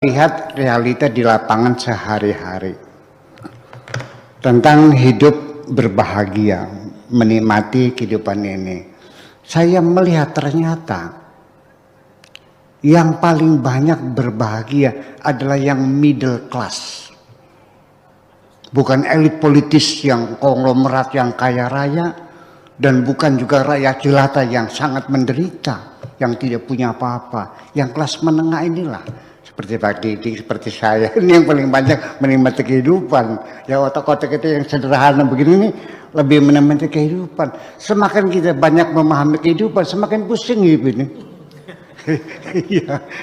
Lihat realita di lapangan sehari-hari tentang hidup berbahagia, menikmati kehidupan ini. Saya melihat ternyata yang paling banyak berbahagia adalah yang middle class. Bukan elit politis yang konglomerat yang kaya raya, dan bukan juga rakyat jelata yang sangat menderita, yang tidak punya apa-apa. Yang kelas menengah inilah, seperti Pak Didi, seperti saya, ini yang paling banyak menikmati kehidupan. Ya, otak-otak itu yang sederhana begini nih lebih menikmati kehidupan. Semakin kita banyak memahami kehidupan, semakin pusing hidup ini.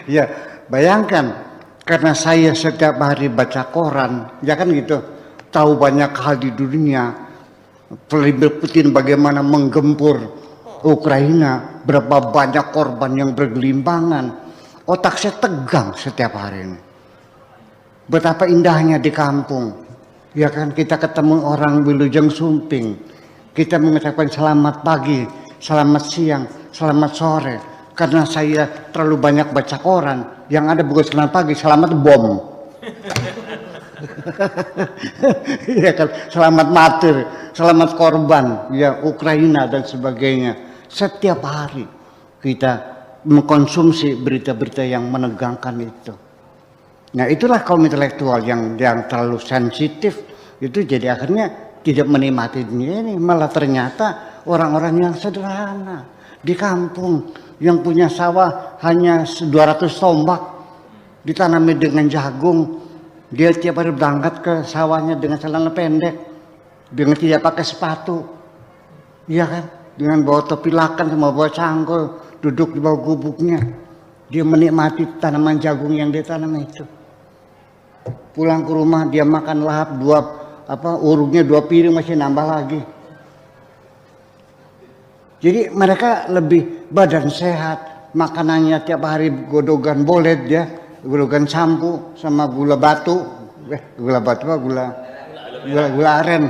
Ya, bayangkan, karena saya setiap hari baca koran, ya kan gitu, tahu banyak hal di dunia. Vladimir Putin bagaimana menggempur Ukraina, berapa banyak korban yang bergelimpangan. Otak saya tegang setiap hari ini. Betapa indahnya di kampung. Ya kan, kita ketemu orang Wilujeng Sumping. Kita mengucapkan selamat pagi, selamat siang, selamat sore. Karena saya terlalu banyak baca koran. Yang ada bukan selamat pagi, selamat bom. Ya kan, selamat martir, selamat korban, ya Ukraina dan sebagainya. Setiap hari kita mengkonsumsi berita-berita yang menegangkan itu. Nah, itulah kaum intelektual yang terlalu sensitif itu, jadi akhirnya tidak menikmati dunia ini. Malah ternyata orang-orang yang sederhana di kampung yang punya sawah hanya 200 tombak ditanami dengan jagung. Dia tiap hari berangkat ke sawahnya dengan celana pendek, dengan tidak pakai sepatu, iya kan? Dengan bawa topi lakan sama bawa cangkul, duduk di bawah gubuknya. Dia menikmati tanaman jagung yang dia tanam itu. Pulang ke rumah dia makan lahap urungnya 2 piring masih nambah lagi. Jadi mereka lebih badan sehat, makanannya tiap hari godogan bolet ya. Godogan sampo sama gula batu, gula aren,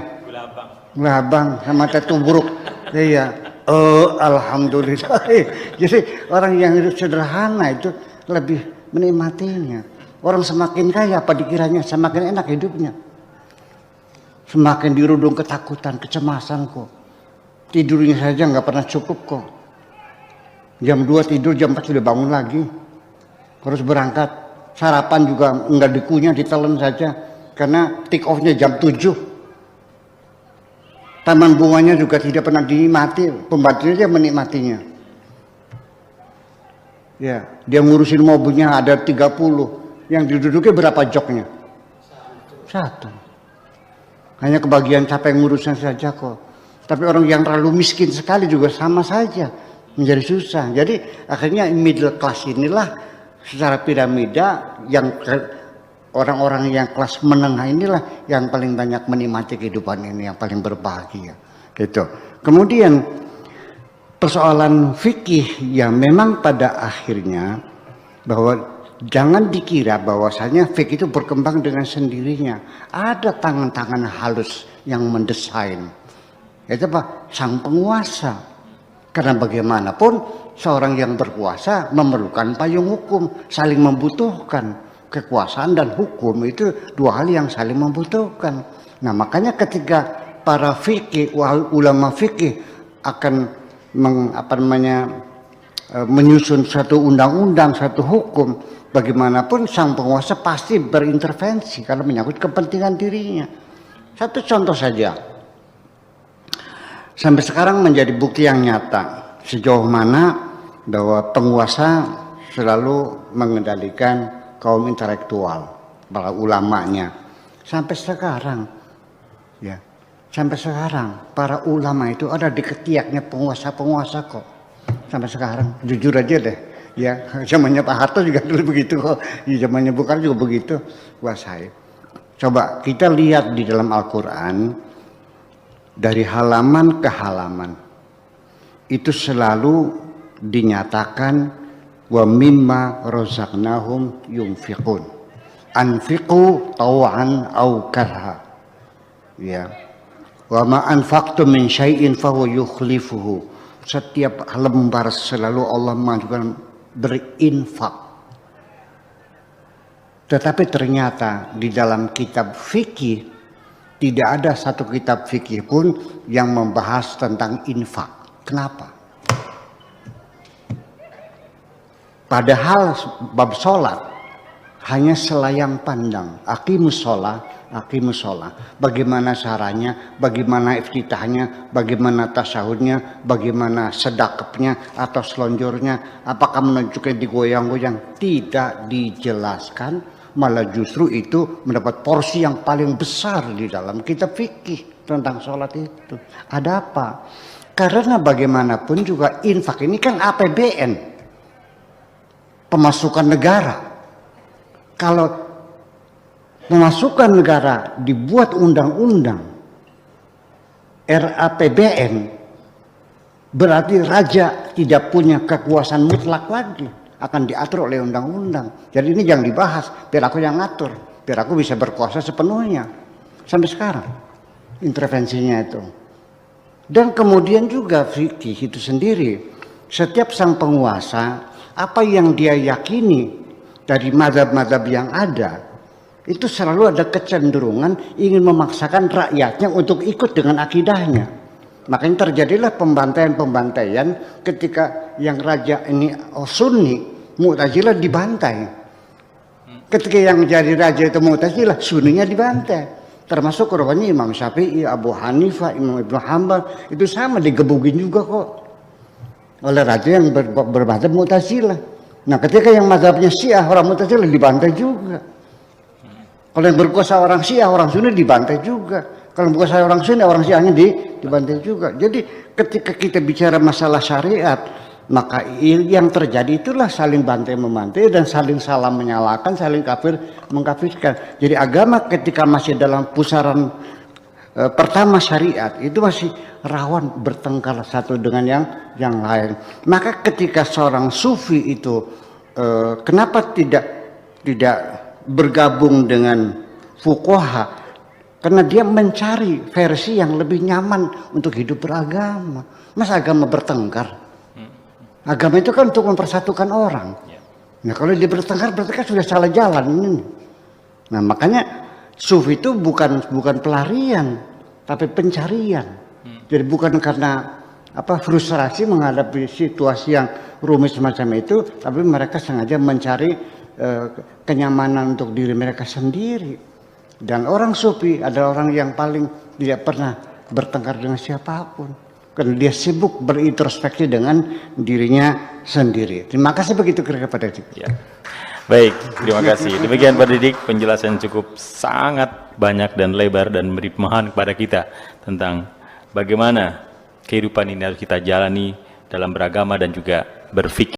gula abang sama teh tubruk. Iya, alhamdulillah. Jadi orang yang hidup sederhana itu lebih menikmatinya. Orang semakin kaya apa dikiranya semakin enak hidupnya. Semakin dirudung ketakutan, kecemasan kok. Tidurnya saja nggak pernah cukup kok. Jam 2 tidur, jam 4 sudah bangun lagi. Harus berangkat, sarapan juga enggak dikunyah, ditelan saja karena take off-nya jam 7. Taman bunganya juga tidak pernah dinikmati, pembantunya aja menikmatinya. Ya, dia ngurusin mobilnya ada 30, yang diduduknya berapa joknya? 1. Hanya kebagian capek ngurusnya saja kok. Tapi orang yang terlalu miskin sekali juga sama saja, menjadi susah. Jadi akhirnya middle class inilah secara piramida yang orang-orang yang kelas menengah inilah yang paling banyak menikmati kehidupan ini, yang paling berbahagia gitu. Kemudian persoalan fikih yang memang pada akhirnya bahwa jangan dikira bahwasanya fikih itu berkembang dengan sendirinya. Ada tangan-tangan halus yang mendesain. Itu apa? Sang penguasa. Karena bagaimanapun seorang yang berkuasa memerlukan payung hukum, saling membutuhkan. Kekuasaan dan hukum itu 2 hal yang saling membutuhkan. Nah, makanya ketika para fikih, ulama fikih akan menyusun satu undang-undang, satu hukum, bagaimanapun sang penguasa pasti berintervensi karena menyangkut kepentingan dirinya. Satu contoh saja. Sampai sekarang menjadi bukti yang nyata sejauh mana bahwa penguasa selalu mengendalikan kaum intelektual, para ulamanya. Sampai sekarang, ya, sampai sekarang para ulama itu ada di ketiaknya penguasa-penguasa kok. Sampai sekarang, jujur aja deh, ya, zamannya Pak Harto juga dulu begitu kok, zamannya Bung Karno juga begitu kuasai. Coba kita lihat di dalam Al-Quran. Dari halaman ke halaman itu selalu dinyatakan wa mimma razaqnahum yunfiqun, anfiqu taw'an aw karha, ya, wa ma anfaqtum min syai'in fahuwa yukhlifuhu. Setiap lembar selalu Allah mengajukan berinfak. Tetapi ternyata di dalam kitab fikih tidak ada satu kitab fikih pun yang membahas tentang infak. Kenapa? Padahal bab sholat hanya selayang pandang. Aqimus sholat. Bagaimana caranya, bagaimana iftitahnya, bagaimana tasyahudnya, bagaimana sedekapnya atau selonjornya, apakah menunjukkan digoyang-goyang. Tidak dijelaskan, malah justru itu mendapat porsi yang paling besar di dalam kitab fikih tentang sholat itu. Ada apa? Karena bagaimanapun juga infak ini kan APBN, pemasukan negara. Kalau pemasukan negara dibuat undang-undang RAPBN, berarti raja tidak punya kekuasaan mutlak lagi, akan diatur oleh undang-undang. Jadi ini jangan dibahas, biar aku yang ngatur, biar aku bisa berkuasa sepenuhnya. Sampai sekarang intervensinya itu. Dan kemudian juga fikih itu sendiri, setiap sang penguasa, apa yang dia yakini dari mazhab-mazhab yang ada, itu selalu ada kecenderungan ingin memaksakan rakyatnya untuk ikut dengan akidahnya. Makanya terjadilah pembantaian-pembantaian ketika yang raja ini Sunni, Mu'tazilah dibantai. Ketika yang jadi raja itu Mu'tazilah, Sunninya dibantai. Termasuk rupanya Imam Syafi'i, Abu Hanifah, Imam Ibnu Hanbal, itu sama digebugin juga kok oleh raja yang bermadzhab Mu'tazilah. Nah ketika yang mazhabnya Syiah, orang Mu'tazilah dibantai juga. Kalau yang berkuasa orang Syiah, orang Sunni dibantai juga. Kalau berkuasa orang Sunni, orang Syiahnya dibantai juga. Jadi ketika kita bicara masalah syariat, maka yang terjadi itulah saling bantai-memantai dan saling salah menyalahkan, saling kafir mengkafirkan. Jadi agama ketika masih dalam pusaran pertama syariat itu masih rawan bertengkar satu dengan yang lain. Maka ketika seorang sufi itu kenapa tidak bergabung dengan fuqaha? Karena dia mencari versi yang lebih nyaman untuk hidup beragama. Masa agama bertengkar? Agama itu kan untuk mempersatukan orang. Nah kalau dia bertengkar berarti kan sudah salah jalan ini. Nah makanya sufi itu bukan pelarian, tapi pencarian. Jadi bukan karena frustrasi menghadapi situasi yang rumit semacam itu, tapi mereka sengaja mencari kenyamanan untuk diri mereka sendiri. Dan orang sufi adalah orang yang paling tidak pernah bertengkar dengan siapapun, karena dia sibuk berintrospeksi dengan dirinya sendiri. Terima kasih begitu kira-kira Pak Didik. Ya. Baik, terima kasih. Demikian Pak Didik, penjelasan cukup sangat banyak dan lebar dan memberi pemahaman kepada kita tentang bagaimana kehidupan ini harus kita jalani dalam beragama dan juga berfikir.